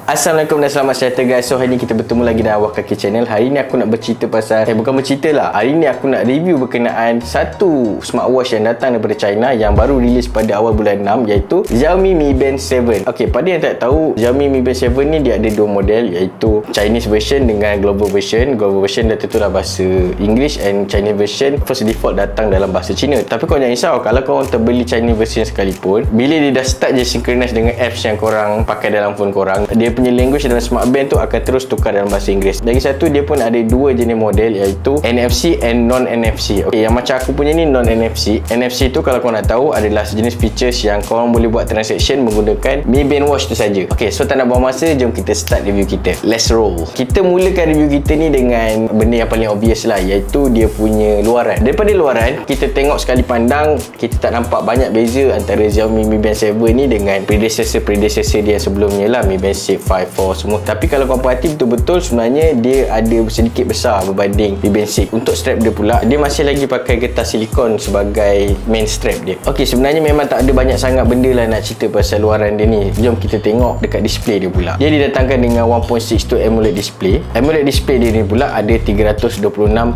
Assalamualaikum dan selamat sejahtera guys. So hari ni kita bertemu lagi dalam Awak Kaki Channel. Hari ni aku nak bercerita pasal bukan bercerita lah. Hari ni aku nak review berkenaan satu smartwatch yang datang daripada China yang baru rilis pada awal bulan 6, iaitu Xiaomi Mi Band 7. Okey, pada yang tak tahu, Xiaomi Mi Band 7 ni dia ada dua model, iaitu Chinese version dengan global version. Global version dah tentulah bahasa English, and Chinese version first default datang dalam bahasa Cina. Tapi kau jangan risau, kalau kau terbeli Chinese version sekalipun, bila dia dah start je synchronize dengan apps yang korang pakai dalam phone korang, dia punya language dalam smart band tu akan terus tukar dalam bahasa Inggeris. Lagi satu, dia pun ada dua jenis model, iaitu NFC and non-NFC. Okay, yang macam aku punya ni non-NFC. NFC tu kalau kau nak tahu adalah sejenis features yang korang boleh buat transaction menggunakan Mi Band Watch tu saja. Okay, so tak nak buang masa, jom kita start review kita. Let's roll. Kita mulakan review kita ni dengan benda yang paling obvious lah, iaitu dia punya luaran. Daripada luaran, kita tengok sekali pandang, kita tak nampak banyak beza antara Xiaomi Mi Band 7 ni dengan predecessor dia sebelumnya lah, Mi Band 6, 5, 4 semua. Tapi kalau kau perhati betul-betul, sebenarnya dia ada sedikit besar berbanding Mi Band 6. Untuk strap dia pula, dia masih lagi pakai getah silikon sebagai main strap dia. Okey, sebenarnya memang tak ada banyak sangat benda lah nak cerita pasal luaran dia ni. Jom kita tengok dekat display dia pula. Dia didatangkan dengan 1.62 AMOLED display. AMOLED display dia ni pula ada 326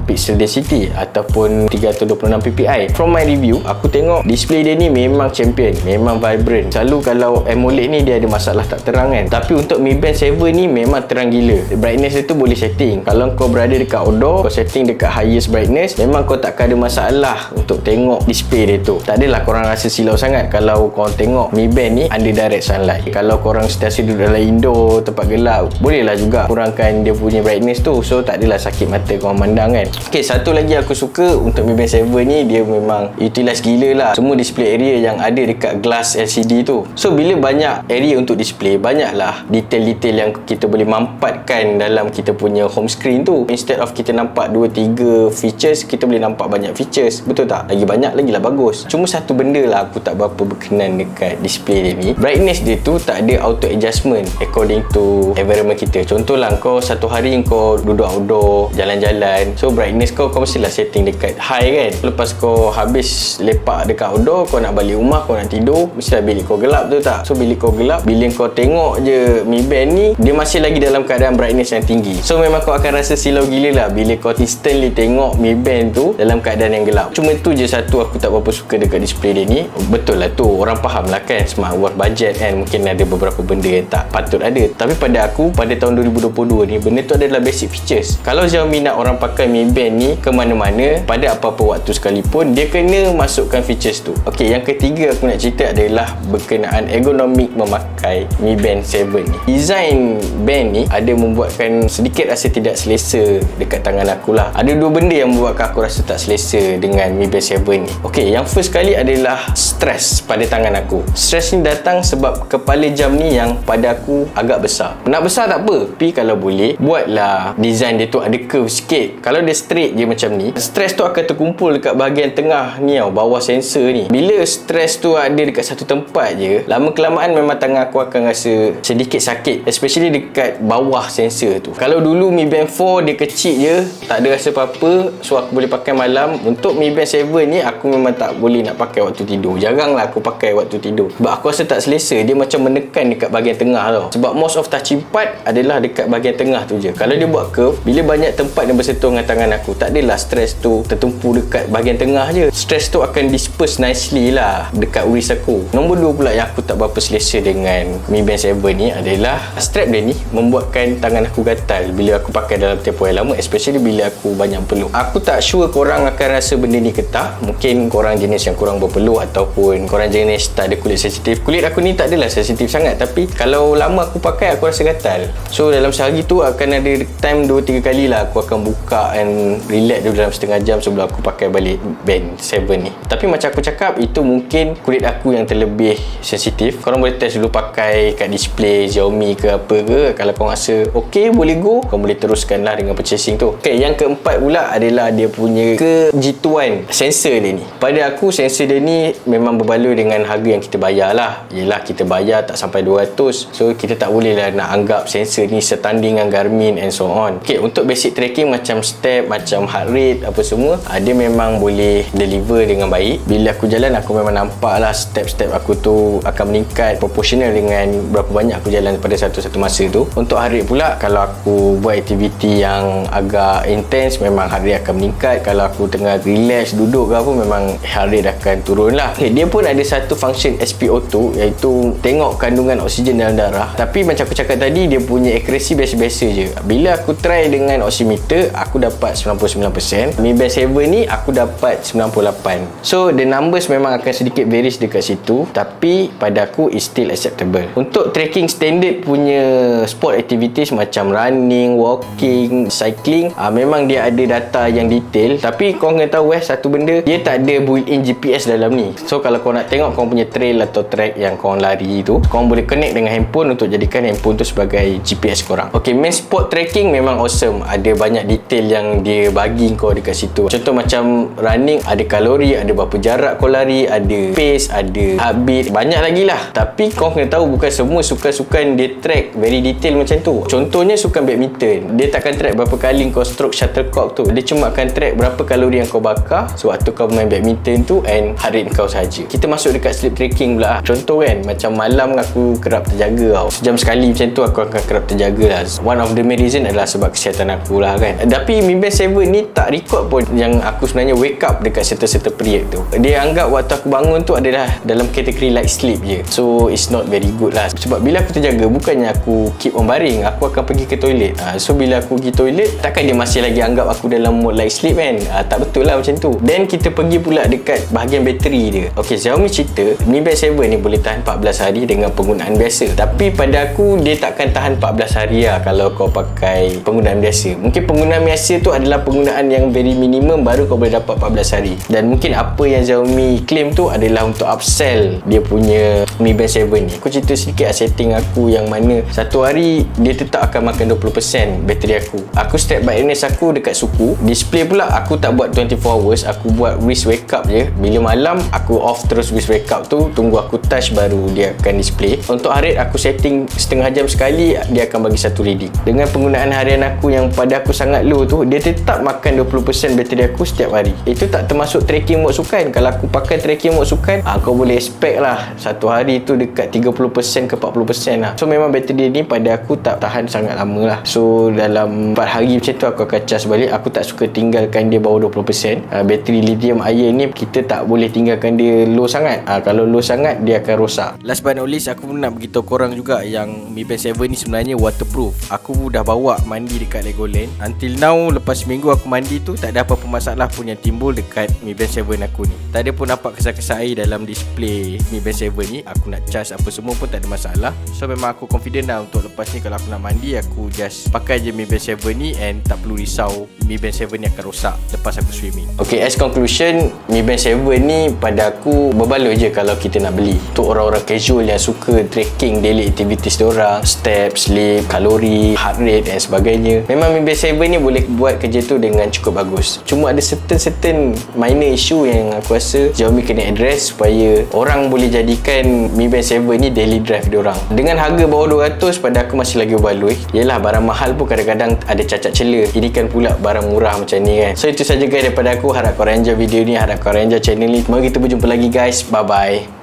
pixel density ataupun 326 ppi. From my review, aku tengok display dia ni memang champion, memang vibrant. Selalu kalau AMOLED ni dia ada masalah tak terang kan. Tapi untuk Mi Band 7 ni memang terang gila. Brightness dia tu boleh setting. Kalau kau berada dekat outdoor, kau setting dekat highest brightness, memang kau takkan ada masalah untuk tengok display dia tu. Tak adalah korang rasa silau sangat kalau korang tengok Mi Band ni under direct sunlight. Kalau korang sentiasa duduk dalam indoor, tempat gelap, bolehlah juga kurangkan dia punya brightness tu, so tak adalah sakit mata korang mandang kan. Okay, satu lagi aku suka untuk Mi Band 7 ni, dia memang utilize gila lah semua display area yang ada dekat glass LCD tu. So bila banyak area untuk display, banyaklah detail-detail yang kita boleh mampatkan dalam kita punya home screen tu. Instead of kita nampak 2-3 features, kita boleh nampak banyak features. Betul tak? Lagi banyak, lagilah bagus. Cuma satu benda lah aku tak berapa berkenan dekat display dia ni. Brightness dia tu tak ada auto adjustment according to environment kita. Contohlah, kau satu hari kau duduk outdoor, jalan-jalan, so brightness kau mestilah setting dekat high kan. Lepas kau habis lepak dekat outdoor, kau nak balik rumah, kau nak tidur, mestilah bilik kau gelap, betul tak? So bilik kau gelap, bila kau tengok je Mi Band ni, dia masih lagi dalam keadaan brightness yang tinggi. So memang kau akan rasa silau gila lah bila kau instantly tengok Mi Band tu dalam keadaan yang gelap. Cuma tu je satu aku tak berapa suka dekat display dia ni. Betul lah tu, orang faham lah kan, smartwatch budget kan, mungkin ada beberapa benda yang tak patut ada. Tapi pada aku, pada tahun 2022 ni, benda tu adalah basic features. Kalau Xiaomi nak orang pakai Mi Band ni ke mana-mana, pada apa-apa waktu sekalipun, dia kena masukkan features tu. Okey, yang ketiga aku nak cerita adalah berkenaan ergonomik memakai Mi Band 7 ni. Design band ni ada membuatkan sedikit rasa tidak selesa dekat tangan aku lah. Ada dua benda yang membuatkan aku rasa tak selesa dengan Mi Band 7 ni. Okey, yang first kali adalah stress pada tangan aku. Stress ni datang sebab kepala jam ni yang pada aku agak besar. Nak besar tak apa, tapi kalau boleh, buatlah design dia tu ada curve sikit. Kalau dia straight je macam ni, stress tu akan terkumpul dekat bahagian tengah ni tau, bawah sensor ni. Bila stress tu ada dekat satu tempat je, lama kelamaan memang tangan aku akan rasa sedikit sakit, especially dekat bawah sensor tu. Kalau dulu Mi Band 4 dia kecil je, tak ada rasa apa-apa, so aku boleh pakai malam. Untuk Mi Band 7 ni, aku memang tak boleh nak pakai waktu tidur. Jaranglah aku pakai waktu tidur, sebab aku rasa tak selesa. Dia macam menekan dekat bahagian tengah tau. Sebab most of touching part adalah dekat bahagian tengah tu je. Kalau dia buat curve, bila banyak tempat yang bersentuh dengan tangan aku, tak adalah stress tu tertumpu dekat bahagian tengah je. Stress tu akan disperse nicely lah dekat wrist aku. Nombor 2 pula yang aku tak berapa selesa dengan Mi Band 7 ni adalah strap dia ni membuatkan tangan aku gatal bila aku pakai dalam tempoh yang lama, especially bila aku banyak peluk. Aku tak sure korang akan rasa benda ni ke tak. Mungkin korang jenis yang kurang berpeluh ataupun korang jenis tak ada kulit sensitif. Kulit aku ni tak adalah sensitif sangat, tapi kalau lama aku pakai, aku rasa gatal. So dalam sehari tu akan ada time 2-3 kali lah aku akan buka and relax dulu dalam setengah jam sebelum aku pakai balik Band 7 ni. Tapi macam aku cakap, itu mungkin kulit aku yang terlebih sensitif. Korang boleh test dulu pakai kat display Xiaomi ke apa ke. Kalau korang rasa ok, boleh go, korang boleh teruskan lah dengan purchasing tu. Ok, yang keempat pula adalah dia punya kejituan sensor dia ni. Pada aku, sensor dia ni memang berbaloi dengan harga yang kita bayar lah. Yelah, kita bayar tak sampai 200, so kita tak boleh lah nak anggap sensor ni setanding dengan Garmin and so on. Ok, untuk basic tracking macam step, macam heart rate, apa semua, dia memang boleh deliver dengan baik. Bila aku jalan, aku memang nampak lah step-step aku tu akan meningkat proportional dengan berapa banyak aku jalan pada satu-satu masa tu. Untuk heart rate pula, kalau aku buat aktiviti yang agak intense, memang heart rate akan meningkat. Kalau aku tengah relax, duduk ke apa, memang heart rate akan turun lah. Dia pun ada satu function SpO2, iaitu tengok kandungan oksigen dalam darah. Tapi macam aku cakap tadi, dia punya accuracy biasa-biasa je. Bila aku try dengan oximeter, aku dapat 99%. Mi Band 7 ni aku dapat 98. So the numbers memang akan sedikit varies dekat situ, tapi pada aku is still acceptable. Untuk tracking standard punya sport activities macam running, walking, cycling, memang dia ada data yang detail. Tapi korang kena tahu satu benda, dia tak ada built-in GPS dalam ni. So kalau korang nak tengok korang punya trail atau track yang korang lari tu, korang boleh connect dengan handphone untuk jadikan handphone tu sebagai GPS korang. Okay, main sport tracking memang awesome. Ada banyak detail yang dia bagi kau dekat situ. Contoh macam running, ada kalori, ada berapa jarak kau lari, ada pace, ada heartbeat, banyak lagi lah. Tapi kau kena tahu, bukan semua sukan-sukan dia track very detail macam tu. Contohnya sukan badminton, dia takkan track berapa kali kau stroke shuttlecock tu. Dia cuma akan track berapa kalori yang kau bakar sewaktu kau main badminton tu and heart rate kau saja. Kita masuk dekat sleep tracking pula. Contoh kan, macam malam aku kerap terjaga tau. Sejam sekali macam tu aku akan kerap terjaga lah. One of the main reason adalah sebab kesihatan aku lah kan. Tapi Mi Band 7 ni tak record pun yang aku sebenarnya wake up dekat certain period tu. Dia anggap waktu aku bangun tu adalah dalam kategori light sleep je. So it's not very good lah. Sebab bila aku terjaga, bukannya aku keep on baring, aku akan pergi ke toilet. So bila aku pergi toilet, takkan dia masih lagi anggap aku dalam mode light sleep kan? Tak betul lah macam tu. Then kita pergi pula dekat bahagian bateri dia. Okay, Xiaomi cerita Mi Band 7 ni boleh tahan 14 hari dengan penggunaan biasa. Tapi pada aku, dia takkan tahan 14 hari lah kalau kau pakai penggunaan biasa. Mungkin penggunaan biasa tu adalah penggunaan yang very minimum, baru kau boleh dapat 14 hari. Dan mungkin apa yang Xiaomi claim tu adalah untuk upsell dia punya Mi Band 7 ni. Aku cerita sedikit setting aku yang mana satu hari dia tetap akan makan 20% bateri aku. Aku step brightness aku dekat suku. Display pula aku tak buat 24 hours, aku buat wrist wake up je. Bila malam aku off terus wrist wake up tu, tunggu aku touch baru dia akan display. Untuk heart rate aku setting setengah jam sekali, dia akan bagi satu reading. Dengan penggunaan harian aku yang pada aku sangat low tu, dia tetap makan 20% bateri aku setiap hari. Itu tak termasuk tracking mode sukan. Kalau aku pakai tracking mode sukan, kau boleh expect lah satu hari tu dekat 30% ke 40% lah. So memang bateri ni pada aku tak tahan sangat lama lah. So dalam 4 hari macam tu aku akan charge balik. Aku tak suka tinggalkan dia bawah 20%. Bateri lithium ion ni kita tak boleh tinggalkan dia low sangat. Kalau low sangat dia akan rosak. Last but not least, aku nak beritahu korang juga yang Mi Band 7 ni sebenarnya waterproof. Aku dah bawa mandi dekat Legoland. Until now, lepas seminggu aku mandi tu, tak ada apa-apa masalah pun yang timbul dekat Mi Band 7 aku ni. Tak ada pun nampak kesan-kesan air dalam display Mi Band 7 ni. Aku nak charge apa semua pun tak ada masalah. So memang aku confident lah untuk lepas ni kalau aku nak mandi, aku just pakai je Mi Band 7 ni and tak perlu risau Mi Band 7 ni akan rosak lepas aku swimming. Okay, as conclusion, Mi Band 7 ni pada aku berbaloi je kalau kita nak beli. Untuk orang-orang casual yang suka tracking daily activities diorang, step, sleep, kalori, heart rate dan sebagainya, memang Mi Band 7 ni boleh buat kerja tu dengan cukup bagus. Cuma ada certain minor issue yang aku rasa Xiaomi kena address supaya orang boleh jadikan Mi Band 7 ni daily drive diorang. Dengan harga bawah 200, pada aku masih lagi berbaloi. Yelah, barang mahal pun kadang-kadang ada cacat celah. Ini kan pula barang murah macam ni kan. So itu saja guys daripada aku. Harap korang enjoy video ni, harap korang enjoy channel ni. Mari kita berjumpa lagi guys. Bye bye.